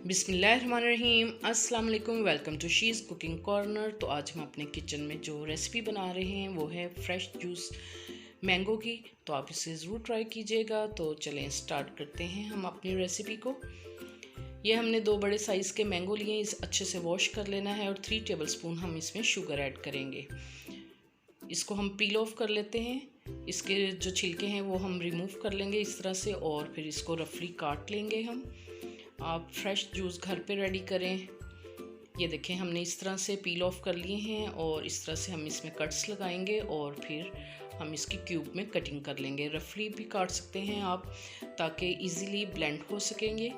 बिस्मिल्लाहिर्रहमानिर्रहीम। अस्सलाम वालेकुम। Welcome to she's cooking corner. तो आज हम अपने किचन में जो रेसिपी बना रहे हैं वो है फ्रेश जूस मैंगो की। तो आप इसे ज़रूर ट्राई कीजिएगा। तो चलें स्टार्ट करते हैं हम अपनी रेसिपी को। ये हमने 2 बड़े साइज़ के मैंगो लिए, इसे अच्छे से वॉश कर लेना है और 3 टेबलस्पून हम इसमें शुगर ऐड करेंगे। इसको हम पील ऑफ कर लेते हैं। इसके जो छिलके हैं वो हम रिमूव कर लेंगे इस तरह से, और फिर इसको रफली काट लेंगे हम। आप फ्रेश जूस घर पे रेडी करें। ये देखें, हमने इस तरह से पील ऑफ कर लिए हैं और इस तरह से हम इसमें कट्स लगाएंगे और फिर हम इसकी क्यूब में कटिंग कर लेंगे। रफली भी काट सकते हैं आप, ताकि इजीली ब्लेंड हो सकेंगे।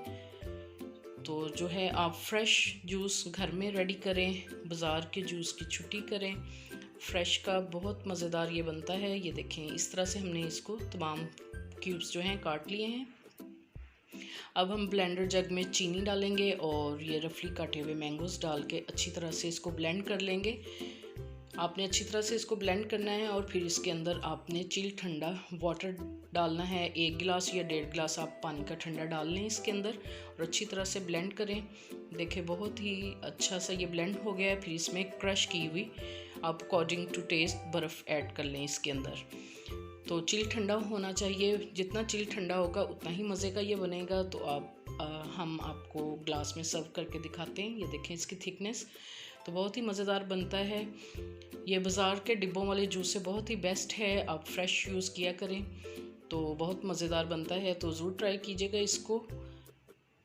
तो जो है आप फ्रेश जूस घर में रेडी करें, बाज़ार के जूस की छुट्टी करें। फ्रेश का बहुत मज़ेदार ये बनता है। ये देखें, इस तरह से हमने इसको तमाम क्यूब्स जो हैं काट लिए हैं। अब हम ब्लेंडर जग में चीनी डालेंगे और ये रफली काटे हुए मैंगोज़ डाल के अच्छी तरह से इसको ब्लेंड कर लेंगे। आपने अच्छी तरह से इसको ब्लेंड करना है और फिर इसके अंदर आपने चिल ठंडा वाटर डालना है। 1 गिलास या 1.5 गिलास आप पानी का ठंडा डाल लें इसके अंदर और अच्छी तरह से ब्लेंड करें। देखें, बहुत ही अच्छा सा ये ब्लेंड हो गया है। फिर इसमें क्रश की हुई आप अकॉर्डिंग टू टेस्ट बर्फ़ ऐड कर लें इसके अंदर। तो चिल ठंडा होना चाहिए, जितना चिल ठंडा होगा उतना ही मज़े का ये बनेगा। तो हम आपको ग्लास में सर्व करके दिखाते हैं। ये देखें इसकी थिकनेस, तो बहुत ही मज़ेदार बनता है। ये बाज़ार के डिब्बों वाले जूस से बहुत ही बेस्ट है। आप फ्रेश यूज़ किया करें तो बहुत मज़ेदार बनता है। तो ज़रूर ट्राई कीजिएगा इसको।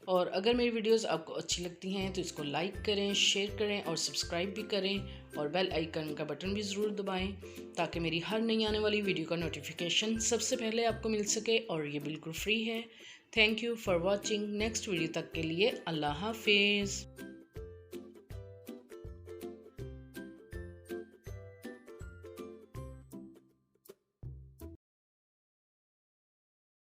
और अगर मेरी वीडियोस आपको अच्छी लगती हैं तो इसको लाइक करें, शेयर करें और सब्सक्राइब भी करें और बेल आइकन का बटन भी ज़रूर दबाएं, ताकि मेरी हर नई आने वाली वीडियो का नोटिफिकेशन सबसे पहले आपको मिल सके। और ये बिल्कुल फ्री है। Thank you for watching. Next video तक के लिए अल्लाह हाफिज़।